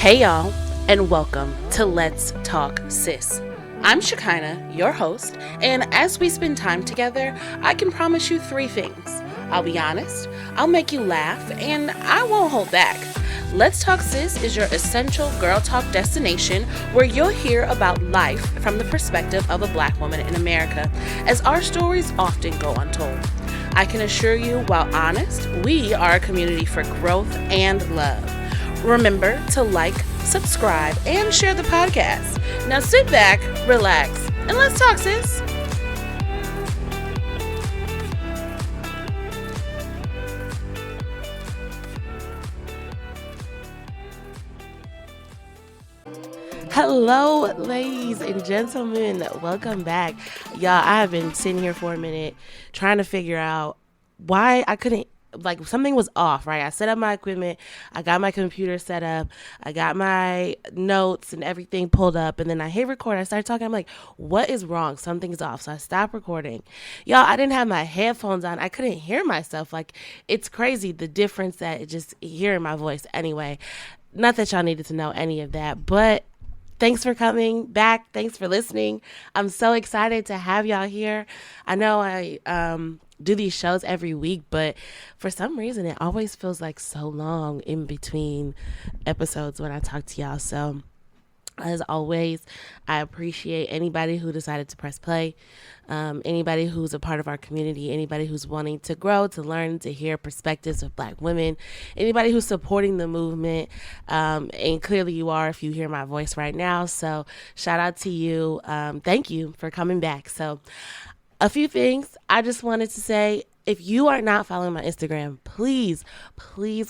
Hey y'all, and welcome to Let's Talk Sis. I'm Shekinah, your host, and as we spend time together, I can promise you three things. I'll be honest, I'll make you laugh, and I won't hold back. Let's Talk Sis is your essential girl talk destination where you'll hear about life from the perspective of a Black woman in America, as our stories often go untold. I can assure you, while honest, we are a community for growth and love. Remember to like, subscribe, and share the podcast. Now sit back, relax, and let's talk, sis. Hello, ladies and gentlemen. Welcome back. Y'all, I have been sitting here for a minute trying to figure out why I couldn't, something was off, right? I set up my equipment. I got my computer set up. I got my notes and everything pulled up. And then I hit record. I started talking. I'm like, what is wrong? Something's off. So I stopped recording. Y'all, I didn't have my headphones on. I couldn't hear myself. It's crazy the difference that it just hearing my voice. Anyway, not that y'all needed to know any of that, but thanks for coming back. Thanks for listening. I'm so excited to have y'all here. I know I do these shows every week, but for some reason it always feels like so long in between episodes when I talk to y'all. So as always, I appreciate anybody who decided to press play, anybody who's a part of our community, anybody who's wanting to grow, to learn, to hear perspectives of Black women, anybody who's supporting the movement. And clearly you are if you hear my voice right now. So shout out to you. Thank you for coming back. So a few things I just wanted to say. If you are not following my Instagram, please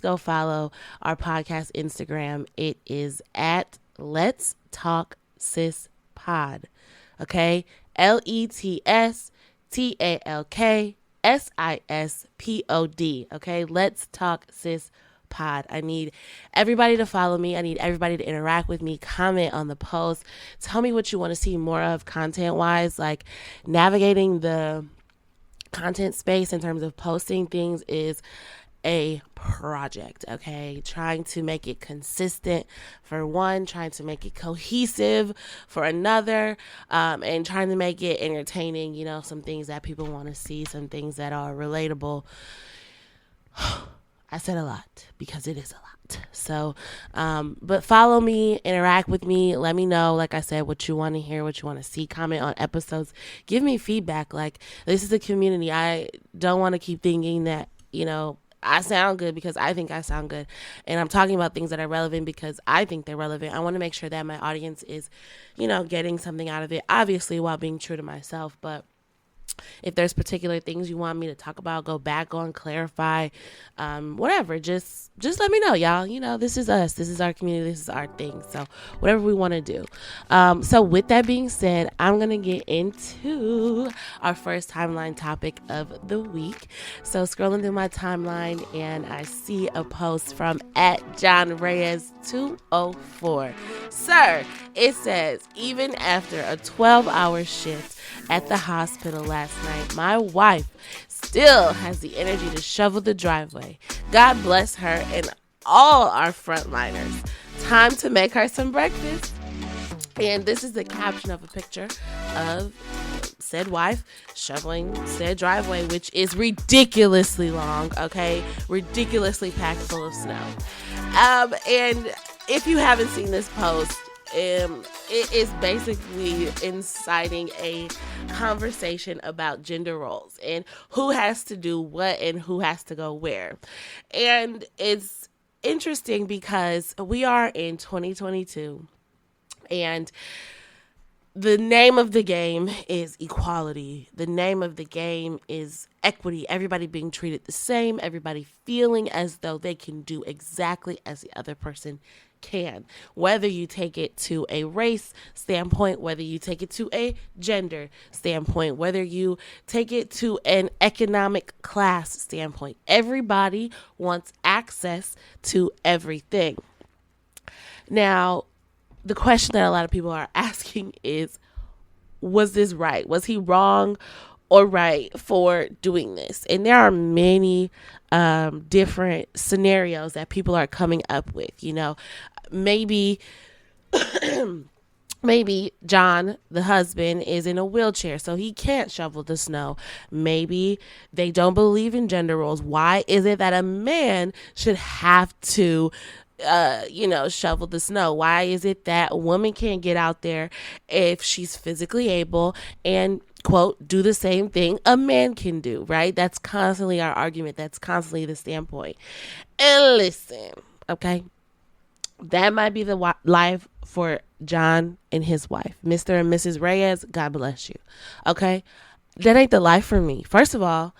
go follow our podcast Instagram. It is at Let's Talk Sis Pod. Okay? LetsTalkSispod. Okay? Let's Talk Sis Pod. I need everybody to follow me. I need everybody to interact with me, comment on the post, tell me what you want to see more of content wise. Like, navigating the content space in terms of posting things is a project, okay? Trying to make it consistent for one, trying to make it cohesive for another, and trying to make it entertaining, some things that people want to see, some things that are relatable. I said a lot because it is a lot. So, but follow me, interact with me, let me know, like I said, what you want to hear, what you want to see, comment on episodes, give me feedback. Like, this is a community. I don't want to keep thinking that, I sound good because I think I sound good, and I'm talking about things that are relevant because I think they're relevant. I want to make sure that my audience is, getting something out of it, obviously while being true to myself. But if there's particular things you want me to talk about, go back on, clarify, whatever, just let me know, y'all. This is us. This is our community. This is our thing. So whatever we want to do. So with that being said, I'm going to get into our first timeline topic of the week. So scrolling through my timeline and I see a post from @JohnReyes204. Sir, it says, even after a 12-hour shift at the hospital last night, my wife still has the energy to shovel the driveway. God bless her and all our frontliners. Time to make her some breakfast. And this is the caption of a picture of said wife shoveling said driveway, which is ridiculously long, okay? Ridiculously packed full of snow. And if you haven't seen this post, it is basically inciting a conversation about gender roles and who has to do what and who has to go where. And it's interesting because we are in 2022 and the name of the game is equality. The name of the game is equity. Everybody being treated the same. Everybody feeling as though they can do exactly as the other person can. Whether you take it to a race standpoint, whether you take it to a gender standpoint, whether you take it to an economic class standpoint. Everybody wants access to everything. Now, the question that a lot of people are asking is, was this right? Was he wrong? or right for doing this. And there are many different scenarios that people are coming up with. Maybe maybe John, the husband, is in a wheelchair, so he can't shovel the snow. Maybe they don't believe in gender roles. Why is it that a man should have to shovel the snow? Why is it that a woman can't get out there if she's physically able and, quote, do the same thing a man can do, right? That's constantly our argument. That's constantly the standpoint. And listen, okay, that might be the life for John and his wife, Mr. and Mrs. Reyes. God bless you. Okay, that ain't the life for me. First of all,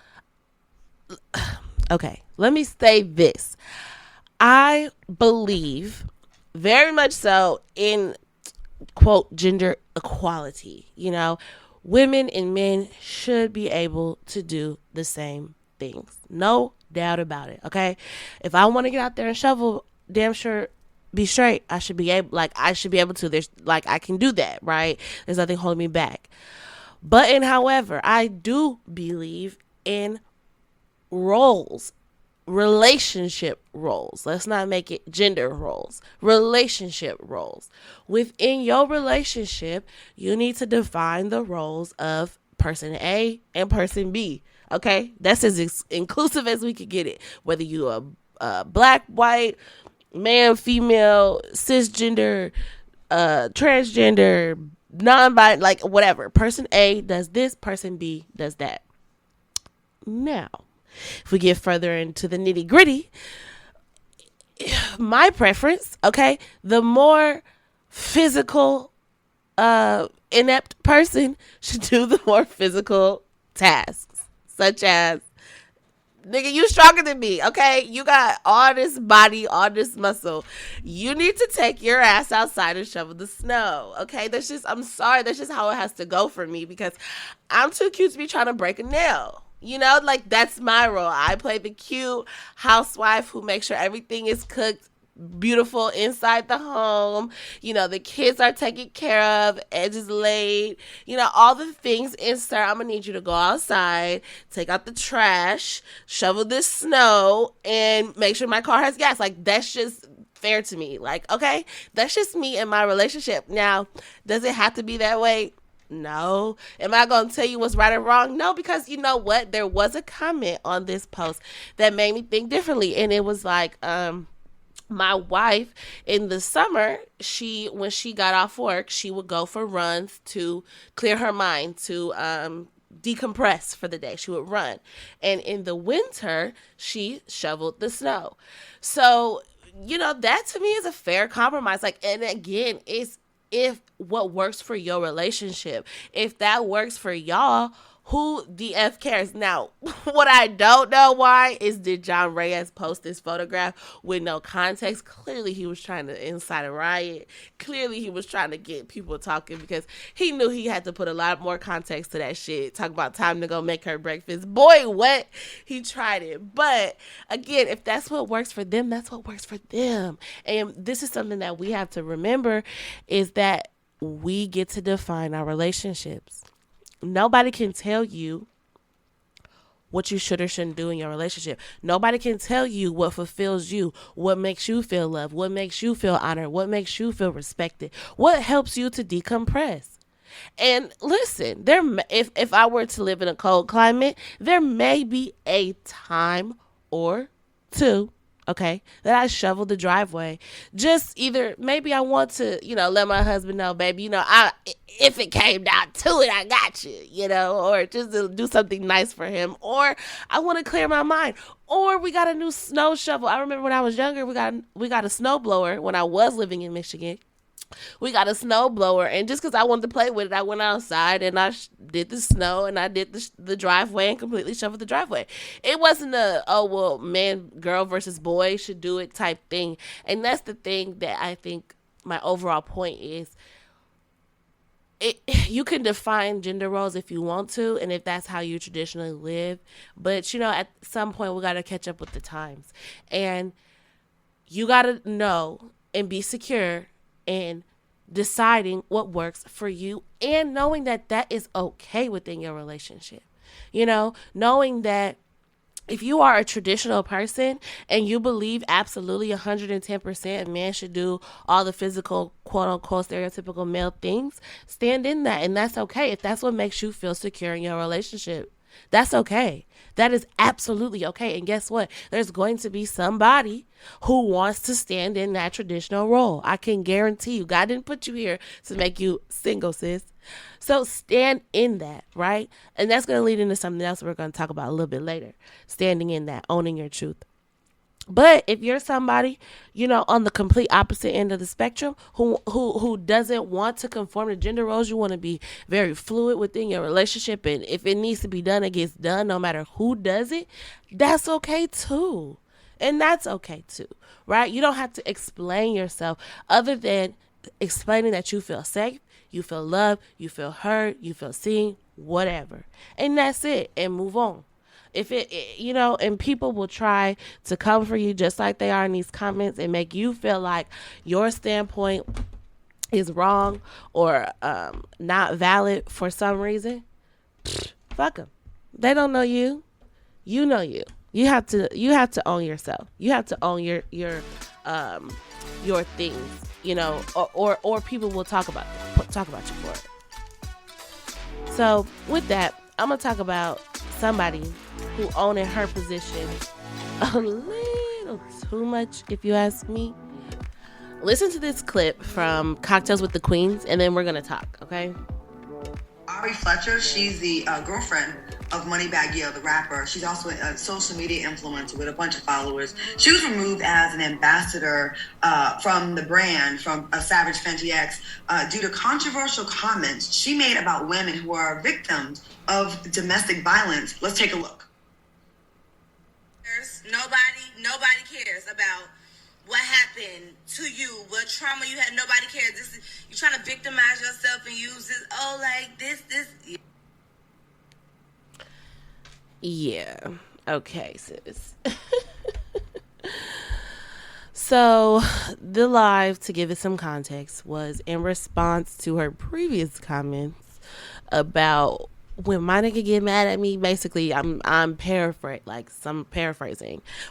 okay, let me say this. I believe very much so in, quote, gender equality. Women and men should be able to do the same things. No doubt about it. Okay. If I want to get out there and shovel, damn sure be straight. I should be able to. There's I can do that, right? There's nothing holding me back. However, I do believe in roles. Relationship roles. Let's not make it gender roles. Relationship roles. Within your relationship, you need to define the roles of person A and person B. Okay? That's as inclusive as we could get it. Whether you are black, white, man, female, cisgender, transgender, non-binary, whatever. Person A does this, person B does that. Now, if we get further into the nitty gritty, my preference, okay, the more physical, inept person should do the more physical tasks, such as, nigga, you stronger than me, okay? You got all this body, all this muscle. You need to take your ass outside and shovel the snow, okay? I'm sorry, that's just how it has to go for me, because I'm too cute to be trying to break a nail. That's my role. I play the cute housewife who makes sure everything is cooked beautiful inside the home. The kids are taken care of, edges laid, all the things. And sir, I'm gonna need you to go outside, take out the trash, shovel this snow, and make sure my car has gas. That's just fair to me. Okay, that's just me and my relationship. Now, does it have to be that way? No. Am I going to tell you what's right or wrong? No, because you know what? There was a comment on this post that made me think differently. And it was my wife in the summer, when she got off work, she would go for runs to clear her mind, to decompress for the day. She would run. And in the winter, she shoveled the snow. So, that to me is a fair compromise. And again, if what works for your relationship, if that works for y'all, who the F cares? Now, what I don't know why is, did John Reyes post this photograph with no context? Clearly he was trying to incite a riot. Clearly he was trying to get people talking, because he knew he had to put a lot more context to that shit. Talk about time to go make her breakfast. Boy, what? He tried it. But again, if that's what works for them, that's what works for them. And this is something that we have to remember, is that we get to define our relationships. Nobody can tell you what you should or shouldn't do in your relationship. Nobody can tell you what fulfills you, what makes you feel loved, what makes you feel honored, what makes you feel respected, what helps you to decompress. And listen, if I were to live in a cold climate, there may be a time or two, okay, that I shovel the driveway. Just either maybe I want to, let my husband know, baby, if it came down to it, I got you, or just to do something nice for him, or I want to clear my mind, or we got a new snow shovel. I remember when I was younger, we got a snow blower when I was living in Michigan. We got a snow blower, and just because I wanted to play with it, I went outside and I did the snow, and I did the driveway and completely shoveled the driveway. It wasn't man, girl versus boy should do it type thing. And that's the thing that I think my overall point is. You can define gender roles if you want to, and if that's how you traditionally live, but at some point we got to catch up with the times, and you got to know and be secure and deciding what works for you, and knowing that is okay within your relationship. Knowing that if you are a traditional person and you believe absolutely 110% a man should do all the physical, quote unquote, stereotypical male things, stand in that. And that's okay. If that's what makes you feel secure in your relationship, that's okay. That is absolutely okay. And guess what? There's going to be somebody who wants to stand in that traditional role. I can guarantee you. God didn't put you here to make you single, sis. So stand in that, right? And that's going to lead into something else we're going to talk about a little bit later. Standing in that, owning your truth. But if you're somebody, on the complete opposite end of the spectrum, who doesn't want to conform to gender roles, you want to be very fluid within your relationship, and if it needs to be done, it gets done no matter who does it, that's okay too. And that's okay too, right? You don't have to explain yourself other than explaining that you feel safe, you feel loved, you feel heard, you feel seen, whatever. And that's it, and move on. If and people will try to come for you just like they are in these comments and make you feel like your standpoint is wrong or not valid for some reason. Fuck them. They don't know you. You know you. You have to own yourself. You have to own your things, or people will talk about you for it. So with that, I'm gonna talk about somebody who owning her position a little too much, if you ask me. Listen to this clip from Cocktails with the Queens, and then we're gonna talk, okay? Ari Fletcher, she's the girlfriend of Moneybagg Yo, the rapper. She's also a social media influencer with a bunch of followers. She was removed as an ambassador from the brand, from Savage Fenty X, due to controversial comments she made about women who are victims of domestic violence. Let's take a look. Nobody cares about what happened to you, what trauma you had. Nobody cares. You're trying to victimize yourself and use this. Oh, like this. Yeah. Okay, sis. So the live, to give it some context, was in response to her previous comments about when my nigga get mad at me. Basically, I'm paraphrasing.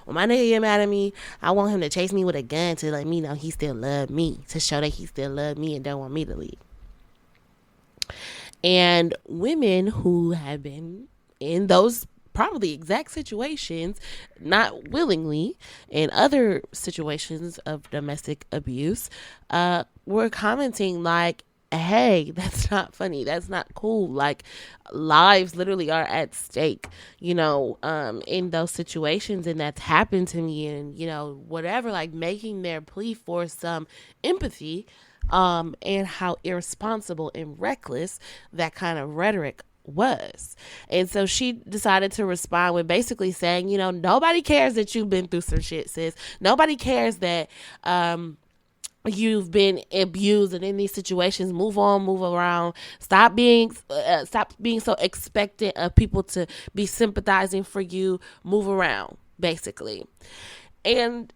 When my nigga get mad at me, I want him to chase me with a gun to let me know he still love me, to show that he still love me and don't want me to leave. And women who have been in those probably exact situations, not willingly, in other situations of domestic abuse, were commenting like, hey, that's not funny. That's not cool. Like, lives literally are at stake, in those situations. And that's happened to me, and, whatever, like making their plea for some empathy, and how irresponsible and reckless that kind of rhetoric was. And so she decided to respond with basically saying, nobody cares that you've been through some shit, sis. Nobody cares that, you've been abused, and in these situations, move on, move around. Stop being so expectant of people to be sympathizing for you. Move around, basically. And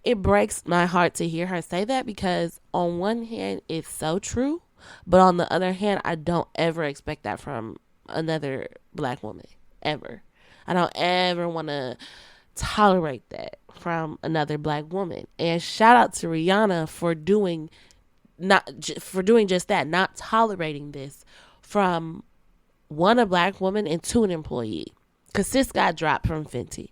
it breaks my heart to hear her say that, because on one hand, it's so true, but on the other hand, I don't ever expect that from another black woman, ever. I don't ever want to tolerate that from another black woman. And shout out to Rihanna for doing just that, not tolerating this from one, a black woman, and two, an employee. Because sis got dropped from Fenty.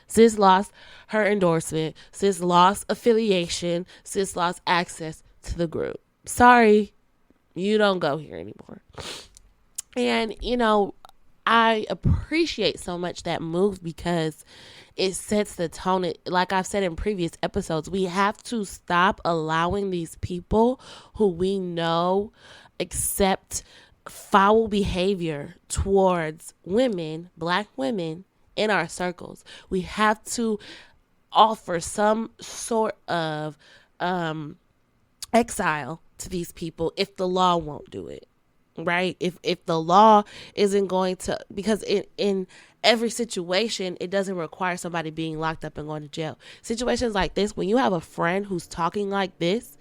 Sis lost her endorsement. Sis lost affiliation. Sis lost access to the group. Sorry, you don't go here anymore. And, I appreciate so much that move, because it sets the tone. Like I've said in previous episodes, we have to stop allowing these people who we know accept foul behavior towards women, black women, in our circles. We have to offer some sort of exile to these people if the law won't do it. Right? If the law isn't going to, because in every situation, it doesn't require somebody being locked up and going to jail. Situations like this, when you have a friend who's talking like this,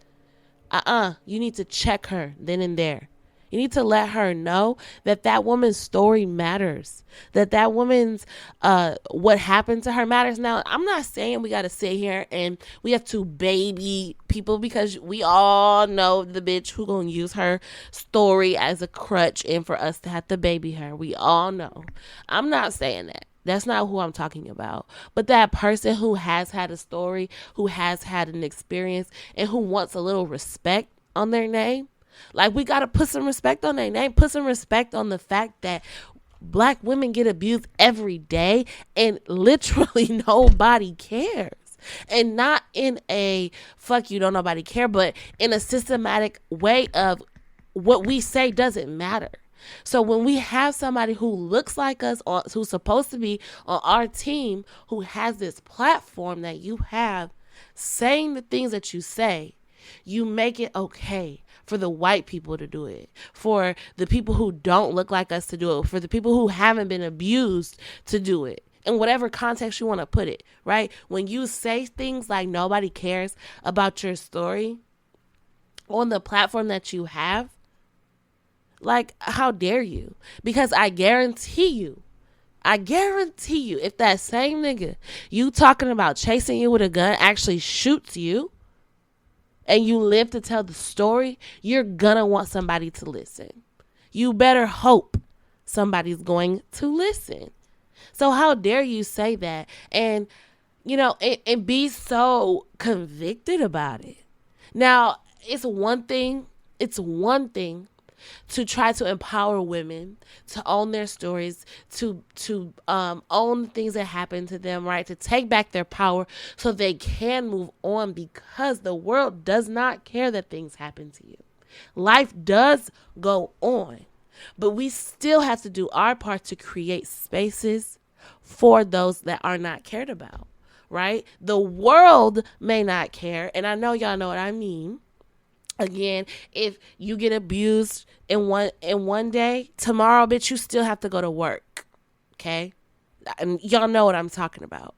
you need to check her then and there. You need to let her know that that woman's story matters, that woman's what happened to her matters. Now, I'm not saying we got to sit here and we have to baby people, because we all know the bitch who gonna use her story as a crutch and for us to have to baby her. We all know. I'm not saying that. That's not who I'm talking about. But that person who has had a story, who has had an experience, and who wants a little respect on their name. Like, we got to put some respect on their name. Put some respect on the fact that Black women get abused every day and literally nobody cares. And not in a fuck you, don't nobody care, but in a systematic way of what we say doesn't matter. So when we have somebody who looks like us, or who's supposed to be on our team, who has this platform that you have, saying the things that you say, you make it okay for the white people to do it, for the people who don't look like us to do it, for the people who haven't been abused to do it, in whatever context you want to put it, right? When you say things like nobody cares about your story on the platform that you have, like, how dare you? Because I guarantee you, if that same nigga you talking about chasing you with a gun actually shoots you and you live to tell the story, you're gonna want somebody to listen. You better hope somebody's going to listen. So how dare you say that and, and be so convicted about it? Now, it's one thing to try to empower women to own their stories, to own things that happen to them, right? To take back their power so they can move on, because the world does not care that things happen to you. Life does go on, but we still have to do our part to create spaces for those that are not cared about, right? The world may not care, and I know y'all know what I mean. Again, if you get abused in one day, tomorrow, bitch, you still have to go to work. Okay? And y'all know what I'm talking about.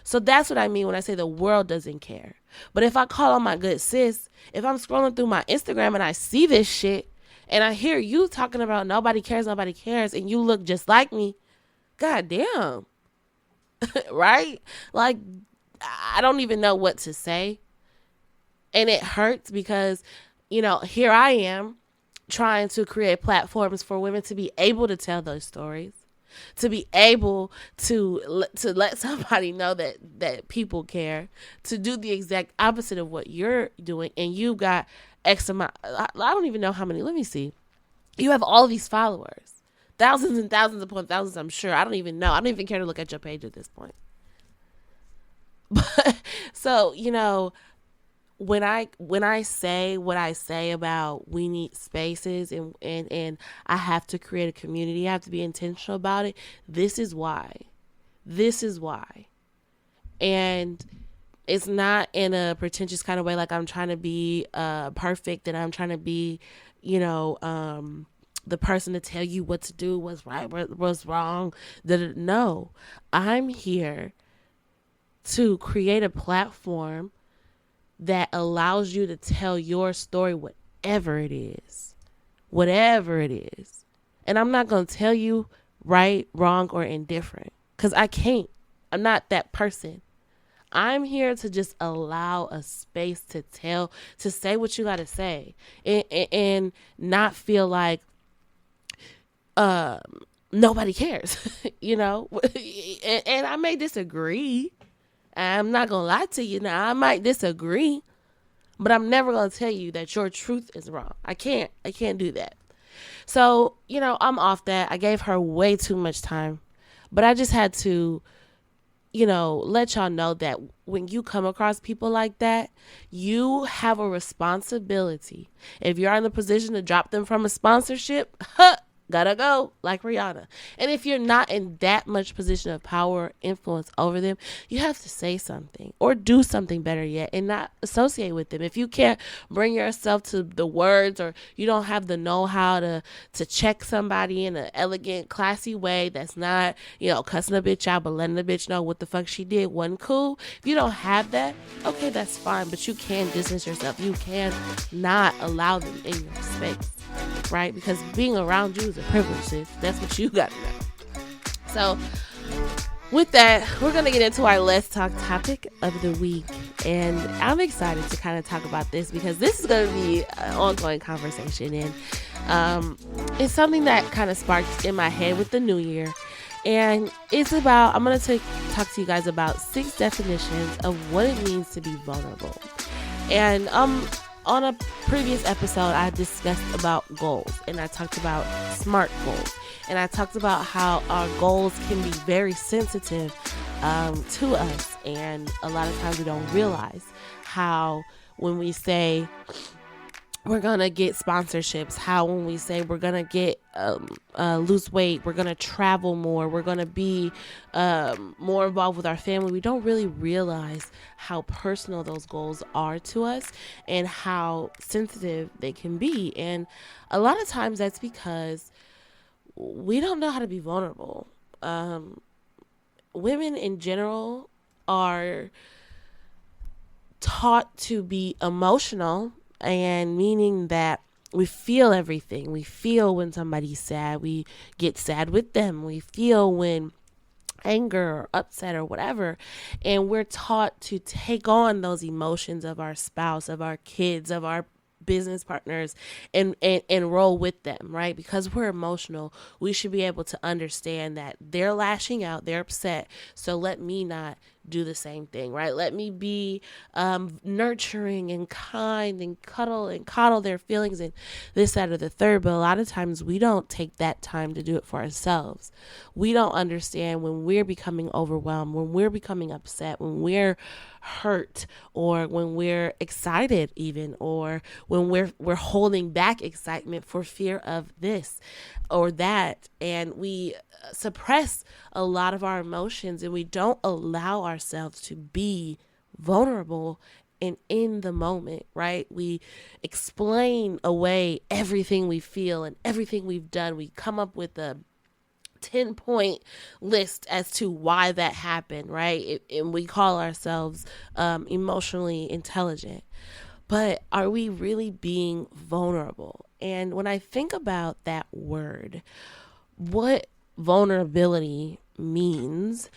So that's what I mean when I say the world doesn't care. But if I call on my good sis, if I'm scrolling through my Instagram and I see this shit and I hear you talking about nobody cares, and you look just like me, goddamn. Right? Like, I don't even know what to say. And it hurts because, here I am trying to create platforms for women to be able to tell those stories, to be able to let somebody know that people care, to do the exact opposite of what you're doing. And you got X amount. I don't even know how many. Let me see. You have all these followers, thousands and thousands upon thousands, I'm sure. I don't even know. I don't even care to look at your page at this point. But so, when I say what I say about we need spaces and I have to create a community, I have to be intentional about it. This is why. And it's not in a pretentious kind of way, like I'm trying to be perfect and I'm trying to be, the person to tell you what to do, what's right, what's wrong. No, I'm here to create a platform that allows you to tell your story, whatever it is. And I'm not going to tell you right, wrong, or indifferent, because I can't. I'm not that person. I'm here to just allow a space to say what you got to say, and not feel like nobody cares, and I may disagree. I'm not going to lie to you. Now, I might disagree, but I'm never going to tell you that your truth is wrong. I can't do that. So, I'm off that. I gave her way too much time, but I just had to, let y'all know that when you come across people like that, you have a responsibility. If you're in the position to drop them from a sponsorship, gotta go, like Rihanna. And if you're not in that much position of power or influence over them, you have to say something or do something better yet and not associate with them. If you can't bring yourself to the words, or you don't have the know-how to check somebody in an elegant, classy way that's not, cussing a bitch out, but letting the bitch know what the fuck she did wasn't cool. If you don't have that, okay, that's fine, but you can distance yourself. You can not allow them in your space. right? Because being around you is a privilege, sis. That's what you got to know. So with that, we're going to get into our Let's Talk topic of the week. And I'm excited to kind of talk about this because this is going to be an ongoing conversation. And it's something that kind of sparked in my head with the new year. And it's about, I'm going to talk to you guys about 6 definitions of what it means to be vulnerable. And on a previous episode, I discussed about goals, and I talked about SMART goals. And I talked about how our goals can be very sensitive to us. And a lot of times we don't realize how when we say we're going to get sponsorships, how when we say we're going to get lose weight, we're going to travel more, we're going to be more involved with our family, we don't really realize how personal those goals are to us and how sensitive they can be. And a lot of times that's because we don't know how to be vulnerable. Women in general are taught to be emotional, and meaning that we feel everything. We feel when somebody's sad. We get sad with them. We feel when anger or upset or whatever. And we're taught to take on those emotions of our spouse, of our kids, of our business partners and roll with them, right? Because we're emotional, we should be able to understand that they're lashing out, they're upset, so let me not do the same thing, right? Let me be nurturing and kind and coddle their feelings and this, that, or the third. But a lot of times we don't take that time to do it for ourselves. We don't understand when we're becoming overwhelmed, when we're becoming upset, when we're hurt, or when we're excited even, or when we're holding back excitement for fear of this or that. And we suppress a lot of our emotions, and we don't allow ourselves to be vulnerable and in the moment, right? We explain away everything we feel and everything we've done. We come up with a 10-point list as to why that happened, right? And we call ourselves emotionally intelligent. But are we really being vulnerable? And when I think about that word, what vulnerability means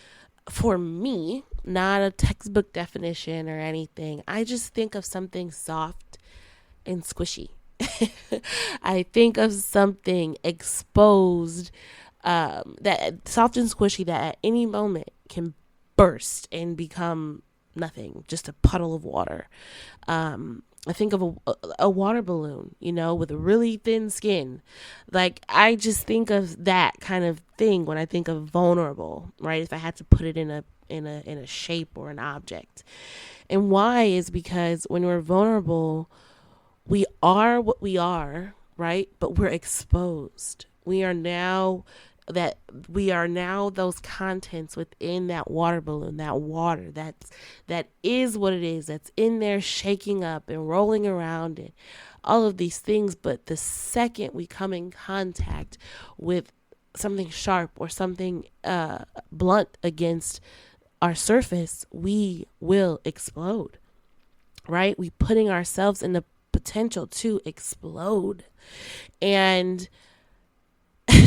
for me, not a textbook definition or anything, I just think of something soft and squishy. I think of something exposed, that soft and squishy, that at any moment can burst and become nothing, just a puddle of water. I think of a water balloon, with a really thin skin. Like, I just think of that kind of thing when I think of vulnerable, right? If I had to put it in a shape or an object. And why is because when we're vulnerable, we are what we are, right? But we're exposed. We are now those contents within that water balloon, that water that is what it is, that's in there shaking up and rolling around and all of these things. But the second we come in contact with something sharp or something blunt against our surface, we will explode, right? We putting ourselves in the potential to explode. And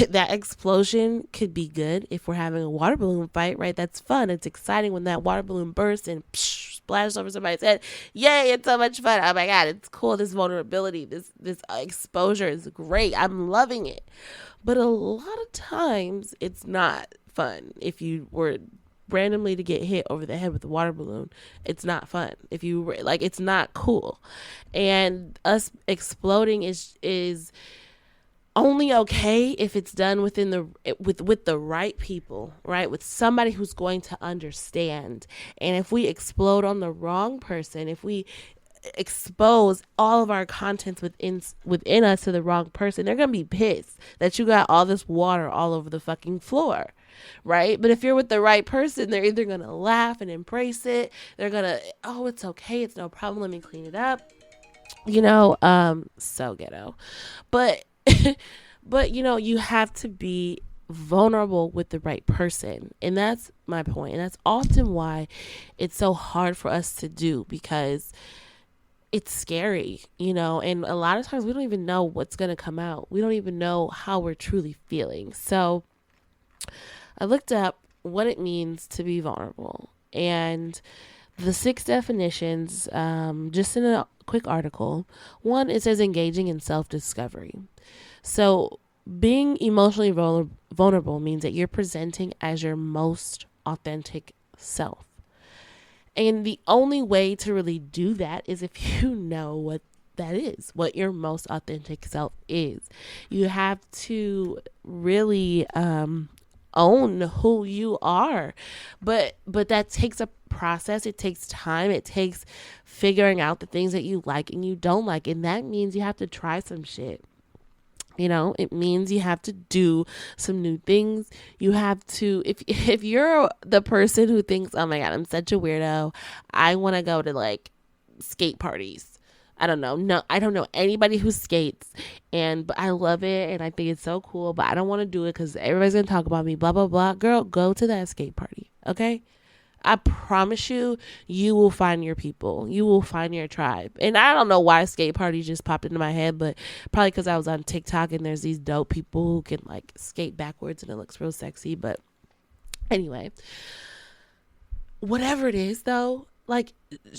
that explosion could be good if we're having a water balloon fight, right? That's fun. It's exciting when that water balloon bursts and splashes over somebody's head. Yay, it's so much fun. Oh my God, it's cool. This vulnerability, this exposure is great. I'm loving it. But a lot of times it's not fun. If you were randomly to get hit over the head with a water balloon, it's not fun. If you were it's not cool. And us exploding is only okay if it's done with the right people, right? With somebody who's going to understand. And if we explode on the wrong person, if we expose all of our contents within us to the wrong person, they're going to be pissed that you got all this water all over the fucking floor, right? But if you're with the right person, they're either going to laugh and embrace it. They're going to, oh, it's okay. It's no problem. Let me clean it up. So ghetto. But you have to be vulnerable with the right person. And that's my point. And that's often why it's so hard for us to do, because it's scary, and a lot of times we don't even know what's going to come out. We don't even know how we're truly feeling. So I looked up what it means to be vulnerable, and the 6 definitions, just in a quick article. One, it says engaging in self-discovery. So being emotionally vulnerable means that you're presenting as your most authentic self. And the only way to really do that is if you know what that is, what your most authentic self is. You have to really own who you are. But that takes a process. It takes time. It takes figuring out the things that you like and you don't like. And that means you have to try some shit. It means you have to do some new things. You have to, if you're the person who thinks, oh my God, I'm such a weirdo, I want to go to like skate parties. I don't know. No, I don't know anybody who skates, but I love it and I think it's so cool, but I don't want to do it because everybody's going to talk about me, blah, blah, blah. Girl, go to that skate party. Okay. I promise you, you will find your people. You will find your tribe. And I don't know why skate parties just popped into my head, but probably because I was on TikTok and there's these dope people who can like skate backwards and it looks real sexy. But anyway, whatever it is though, like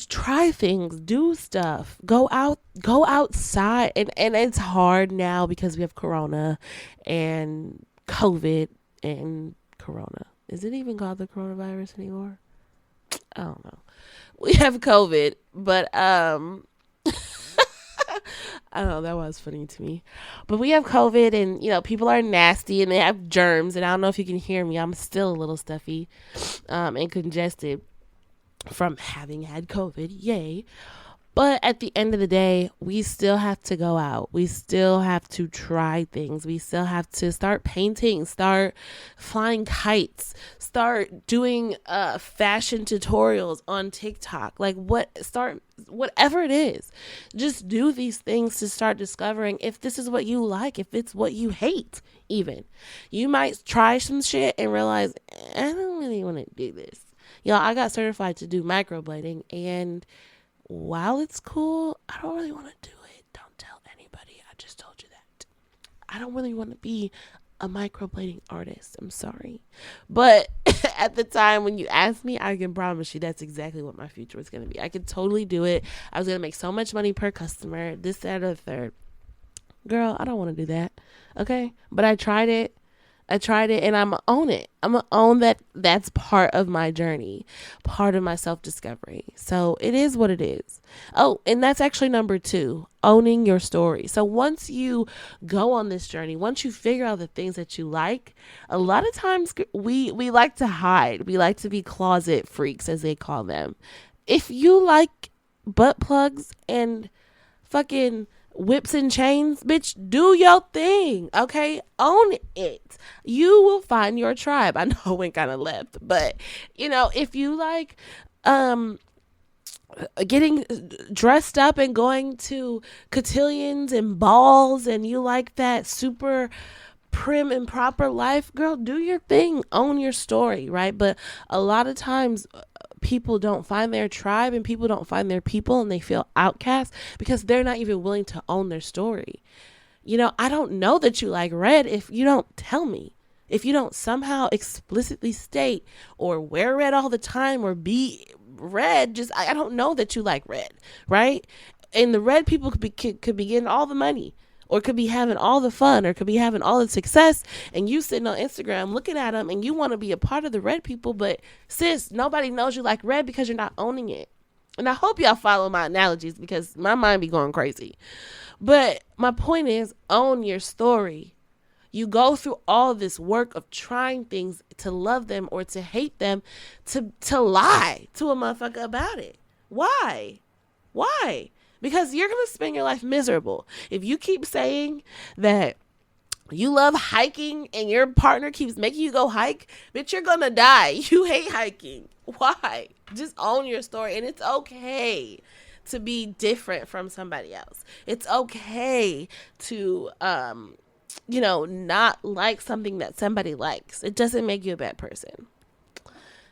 try things, do stuff, go outside. And it's hard now because we have Corona and COVID and Corona. Is it even called the coronavirus anymore? I don't know. We have COVID, but I don't know, that was funny to me. But we have COVID and people are nasty and they have germs, and I don't know if you can hear me. I'm still a little stuffy and congested from having had COVID. Yay. But at the end of the day, we still have to go out. We still have to try things. We still have to start painting, start flying kites, start doing fashion tutorials on TikTok. Whatever it is. Just do these things to start discovering if this is what you like, if it's what you hate even. You might try some shit and realize, I don't really want to do this. I got certified to do microblading, and while it's cool, I don't really want to do it. Don't tell anybody. I just told you that. I don't really want to be a microblading artist. I'm sorry. But at the time when you asked me, I can promise you that's exactly what my future was going to be. I could totally do it. I was going to make so much money per customer, this, that, or the third. Girl, I don't want to do that. Okay? But I tried it. And I'm going to own it. I'm going to own that that's part of my journey, part of my self-discovery. So it is what it is. Oh, and that's actually number 2, owning your story. So once you go on this journey, once you figure out the things that you like, a lot of times we like to hide. We like to be closet freaks, as they call them. If you like butt plugs and fucking whips and chains, bitch, do your thing. Okay, own it. You will find your tribe. I know I went kind of left, but if you like getting dressed up and going to cotillions and balls, and you like that super prim and proper life, girl, do your thing, own your story, right? But a lot of times people don't find their tribe and people don't find their people, and they feel outcast because they're not even willing to own their story. I don't know that you like red if you don't tell me. If you don't somehow explicitly state or wear red all the time or be red, I don't know that you like red, right? And the red people could be getting all the money, or could be having all the fun, or could be having all the success, and you sitting on Instagram looking at them and you want to be a part of the red people, but sis, nobody knows you like red because you're not owning it. And I hope y'all follow my analogies because my mind be going crazy. But my point is, own your story. You go through all this work of trying things to love them or to hate them, to lie to a motherfucker about it. Why? Because you're going to spend your life miserable. If you keep saying that you love hiking and your partner keeps making you go hike, bitch, you're going to die. You hate hiking. Why? Just own your story. And it's okay to be different from somebody else. It's okay to, not like something that somebody likes. It doesn't make you a bad person.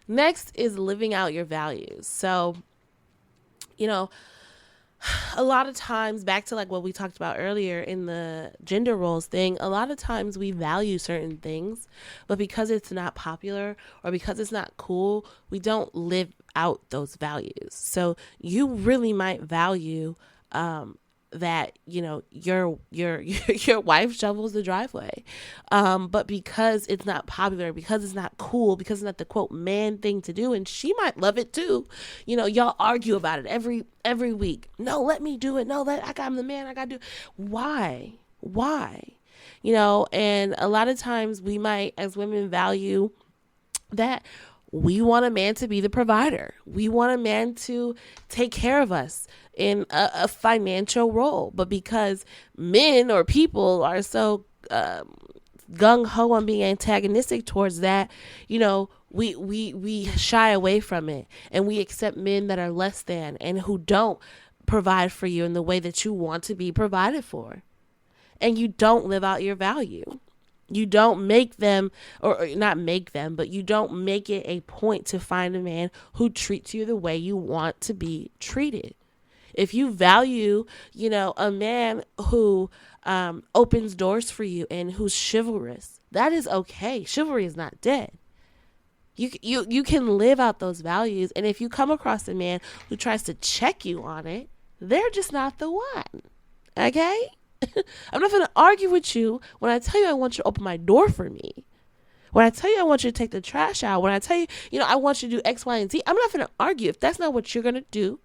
Next is living out your values. So, a lot of times, back to like what we talked about earlier in the gender roles thing, a lot of times we value certain things, but because it's not popular or because it's not cool, we don't live out those values. So you really might value that, you know, your wife shovels the driveway, but because it's not popular, because it's not cool, because it's not the quote man thing to do, and she might love it too, you know, y'all argue about it every week. No, let me do it. No, I'm the man, I gotta do it. Why, you know? And a lot of times we might, as women, value that we want a man to be the provider. We want a man to take care of us in a financial role. But because men or people are so gung ho on being antagonistic towards that, you know, we shy away from it, and we accept men that are less than and who don't provide for you in the way that you want to be provided for. And you don't live out your value. You don't make them, or not make them, but you don't make it a point to find a man who treats you the way you want to be treated. If you value, you know, a man who opens doors for you and who's chivalrous, that is okay. Chivalry is not dead. You can live out those values. And if you come across a man who tries to check you on it, they're just not the one. Okay? I'm not going to argue with you when I tell you I want you to open my door for me. When I tell you I want you to take the trash out. When I tell you, you know, I want you to do X, Y, and Z. I'm not going to argue. If that's not what you're going to do,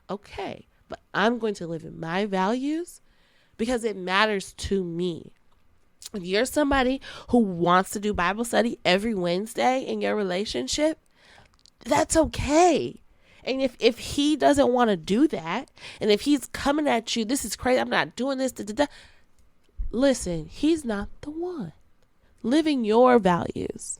okay. But I'm going to live in my values because it matters to me. If you're somebody who wants to do Bible study every Wednesday in your relationship, that's okay. And if he doesn't want to do that, and if he's coming at you, this is crazy, I'm not doing this, listen, he's not the one. Living your values.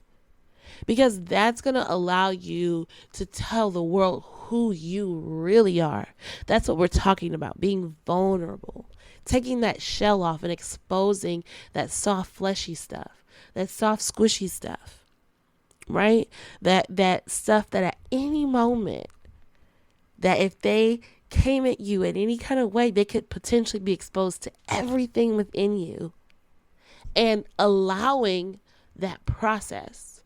Because that's going to allow you to tell the world who you really are. That's what we're talking about, being vulnerable. Taking that shell off and exposing that soft, fleshy stuff, that soft, squishy stuff, right? That stuff that at any moment, that if they came at you in any kind of way, they could potentially be exposed to everything within you. And allowing that process,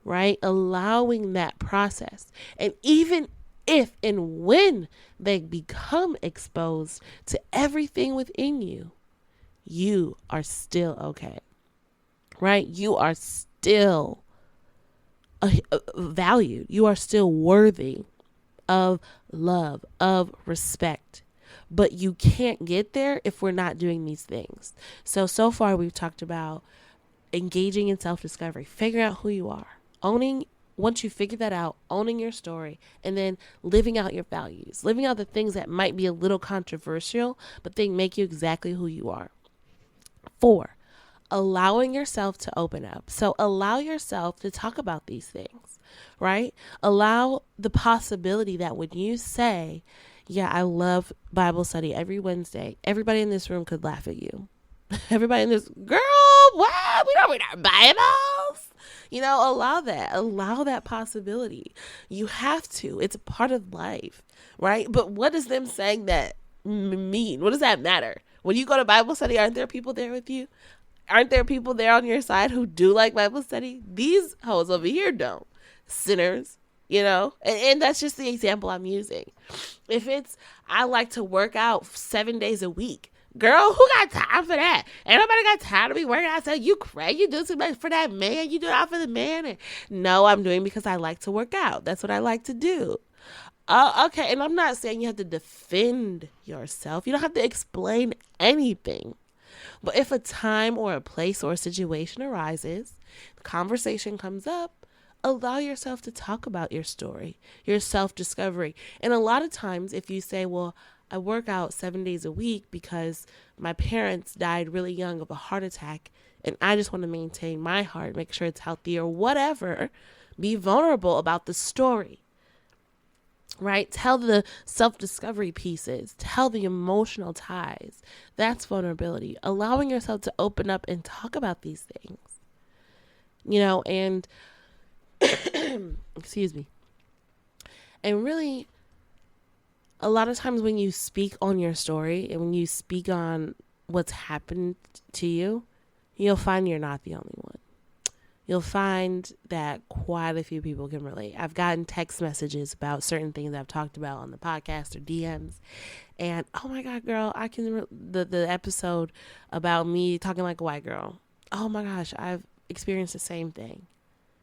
right? Allowing that process. And even if and when they become exposed to everything within you, you are still okay, right? You are still valued. You are still worthy of love, of respect. But you can't get there if we're not doing these things. So far we've talked about engaging in self-discovery, figuring out who you are, owning, once you figure that out, owning your story, and then living out your values, living out the things that might be a little controversial, but they make you exactly who you are. 4, allowing yourself to open up. So allow yourself to talk about these things, right? Allow the possibility that when you say, yeah, I love Bible study every Wednesday, everybody in this room could laugh at you. Everybody in this, girl, what? We don't read our Bibles. You know, allow that possibility. You have to. It's a part of life, right? But what does them saying that mean? What does that matter? When you go to Bible study, aren't there people there with you? Aren't there people there on your side who do like Bible study? These hoes over here don't. Sinners, you know? And that's just the example I'm using. If it's, I like to work out 7 days a week. Girl, who got time for that? Ain't nobody got time to be working out. So you crazy? You do too much for that man. You do it all for the man. And no, I'm doing because I like to work out. That's what I like to do. Okay. And I'm not saying you have to defend yourself. You don't have to explain anything. But if a time or a place or a situation arises, the conversation comes up, allow yourself to talk about your story, your self-discovery. And a lot of times if you say, well, I work out 7 days a week because my parents died really young of a heart attack and I just want to maintain my heart, make sure it's healthy or whatever. Be vulnerable about the story, right? Tell the self-discovery pieces, tell the emotional ties. That's vulnerability. Allowing yourself to open up and talk about these things, you know, and excuse me, and really a lot of times when you speak on your story and when you speak on what's happened to you, you'll find you're not the only one. You'll find that quite a few people can relate. I've gotten text messages about certain things I've talked about on the podcast or DMs. And oh my God, girl, I can, the episode about me talking like a white girl. Oh my gosh, I've experienced the same thing.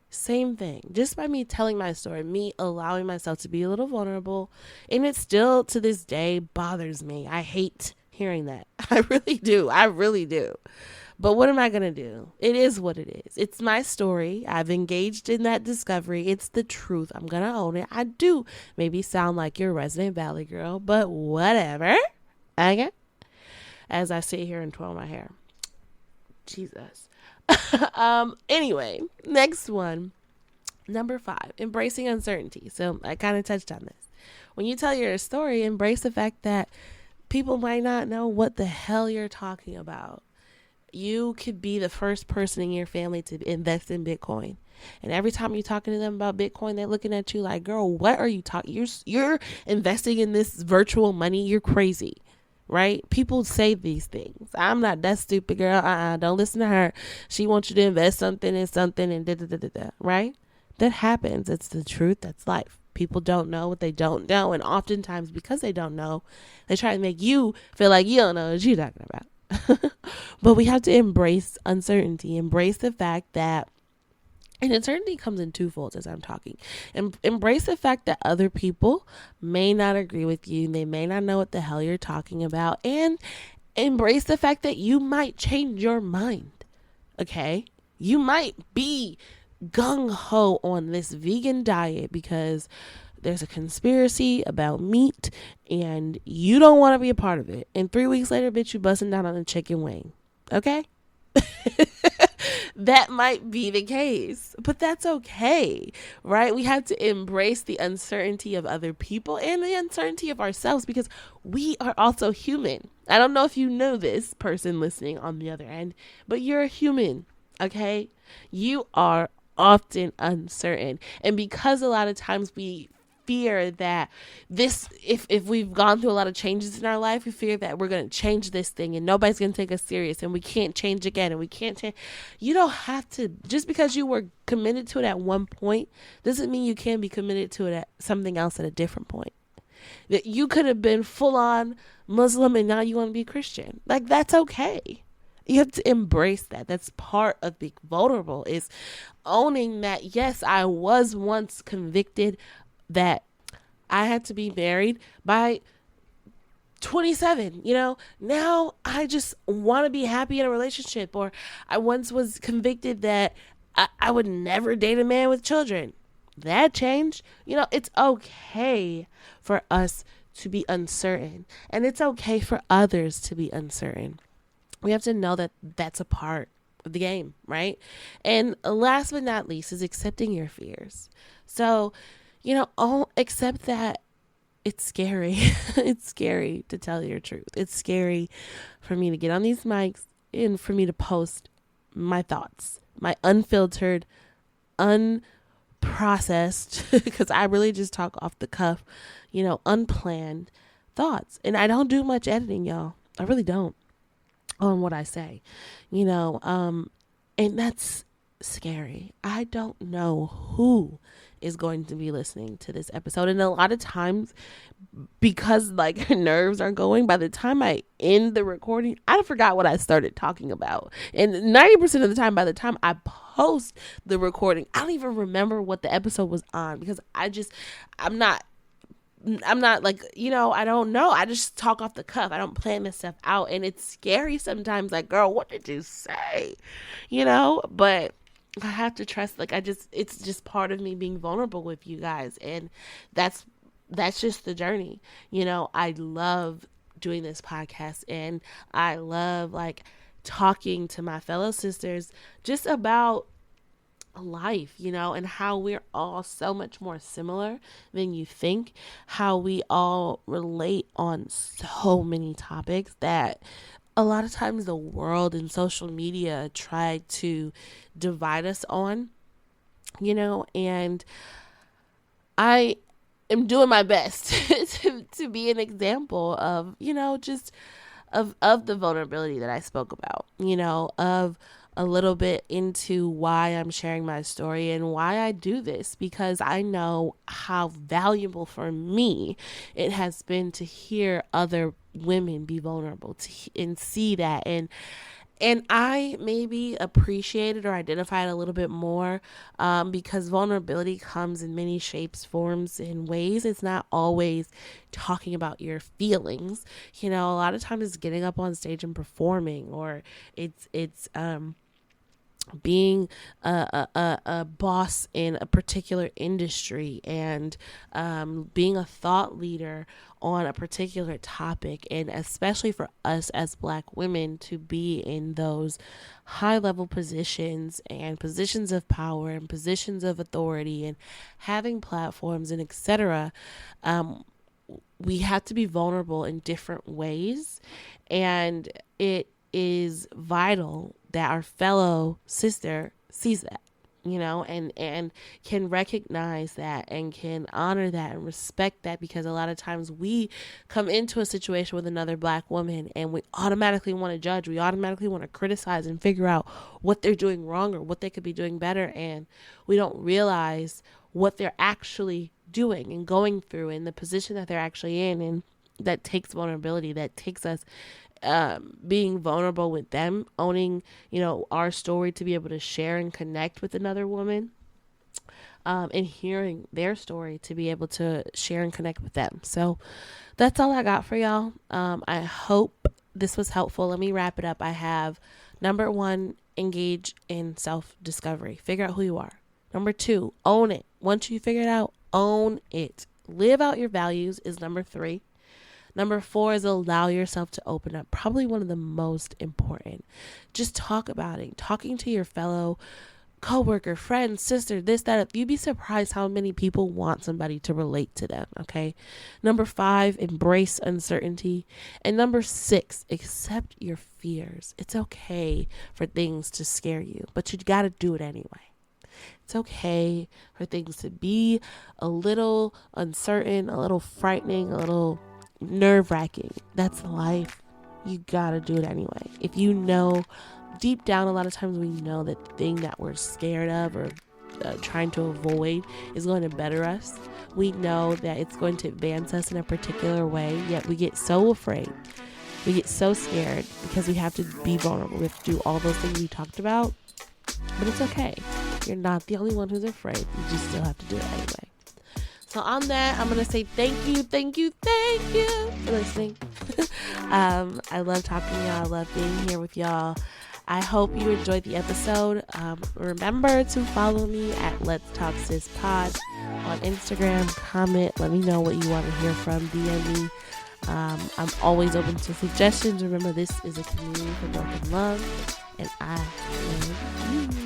Same thing. Just by me telling my story, me allowing myself to be a little vulnerable. And it still to this day bothers me. I hate hearing that. I really do. I really do. But what am I going to do? It is what it is. It's my story. I've engaged in that discovery. It's the truth. I'm going to own it. I do maybe sound like your resident Valley girl, but whatever. Okay? As I sit here and twirl my hair. Jesus. Anyway, next one. Number 5, embracing uncertainty. So I kind of touched on this. When you tell your story, embrace the fact that people might not know what the hell you're talking about. You could be the first person in your family to invest in Bitcoin. And every time you're talking to them about Bitcoin, they're looking at you like, girl, what are you talking? You're investing in this virtual money. You're crazy, right? People say these things. I'm not that stupid, girl. Don't listen to her. She wants you to invest something in something and da, right? That happens. It's the truth. That's life. People don't know what they don't know. And oftentimes because they don't know, they try to make you feel like you don't know what you're talking about. But we have to embrace uncertainty, embrace the fact that, and uncertainty comes in twofolds as I'm talking, and embrace the fact that other people may not agree with you. They may not know what the hell you're talking about, and embrace the fact that you might change your mind. Okay. You might be gung-ho on this vegan diet because there's a conspiracy about meat and you don't want to be a part of it. And 3 weeks later, bitch, you busting down on a chicken wing. Okay? That might be the case, but that's okay, right? We have to embrace the uncertainty of other people and the uncertainty of ourselves because we are also human. I don't know if you know this person listening on the other end, but you're a human, okay? You are often uncertain. And because a lot of times we fear that this, if we've gone through a lot of changes in our life, we fear that we're going to change this thing and nobody's going to take us serious and we can't change again and we can't change. You don't have to, just because you were committed to it at one point doesn't mean you can't be committed to it at something else at a different point. That you could have been full on Muslim and now you want to be Christian. Like, that's okay. You have to embrace that. That's part of being vulnerable, is owning that, yes, I was once convicted that I had to be married by 27, now I just want to be happy in a relationship. Or I once was convicted that I would never date a man with children. That changed. It's okay for us to be uncertain, and it's okay for others to be uncertain. We have to know that that's a part of the game, right? And last but not least is accepting your fears. So, accept that it's scary. It's scary to tell your truth. It's scary for me to get on these mics and for me to post my thoughts, my unfiltered, unprocessed, because I really just talk off the cuff, unplanned thoughts. And I don't do much editing, y'all. I really don't, on what I say, and that's scary. I don't know who is going to be listening to this episode. And a lot of times, because nerves are going, by the time I end the recording, I forgot what I started talking about. And 90% of the time, by the time I post the recording, I don't even remember what the episode was on, because I'm not I don't know. I just talk off the cuff. I don't plan this stuff out. And it's scary sometimes. Like, girl, what did you say? But I have to trust, it's just part of me being vulnerable with you guys. And that's just the journey. I love doing this podcast, and I love talking to my fellow sisters just about life, and how we're all so much more similar than you think, how we all relate on so many topics that a lot of times the world and social media try to divide us on, and I am doing my best to be an example of, just of the vulnerability that I spoke about, of a little bit into why I'm sharing my story and why I do this, because I know how valuable for me it has been to hear other women be vulnerable and see that, and I maybe appreciate it or identify it a little bit more, because vulnerability comes in many shapes, forms, and ways. It's not always talking about your feelings. A lot of times it's getting up on stage and performing, or it's being a boss in a particular industry, and being a thought leader on a particular topic. And especially for us as Black women to be in those high level positions and positions of power and positions of authority and having platforms and etc., we have to be vulnerable in different ways. And it is vital that our fellow sister sees that, and can recognize that and can honor that and respect that, because a lot of times we come into a situation with another Black woman and we automatically want to judge, we automatically want to criticize and figure out what they're doing wrong or what they could be doing better, and we don't realize what they're actually doing and going through and the position that they're actually in. And that takes vulnerability, that takes us being vulnerable with them, owning, our story, to be able to share and connect with another woman, and hearing their story to be able to share and connect with them. So that's all I got for y'all. I hope this was helpful. Let me wrap it up. I have number 1, engage in self-discovery. Figure out who you are. Number 2, own it. Once you figure it out, own it. Live out your values is number 3. Number 4 is allow yourself to open up. Probably one of the most important. Just talk about it. Talking to your fellow coworker, friend, sister, this, that. You'd be surprised how many people want somebody to relate to them. Okay. Number 5, embrace uncertainty. And number 6, accept your fears. It's okay for things to scare you, but you got to do it anyway. It's okay for things to be a little uncertain, a little frightening, a little nerve-wracking. That's life. You gotta do it anyway. If you know deep down, a lot of times we know that the thing that we're scared of or trying to avoid is going to better us. We know that it's going to advance us in a particular way, yet we get so afraid, we get so scared, because we have to be vulnerable. We have to do all those things we talked about. But it's okay. You're not the only one who's afraid. You just still have to do it anyway. So on that, I'm going to say thank you for listening. I love talking to y'all. I love being here with y'all. I hope you enjoyed the episode. Remember to follow me at Let's Talk Sis Pod on Instagram. Comment. Let me know what you want to hear from. DM me. I'm always open to suggestions. Remember, this is a community for broken love. And I love you.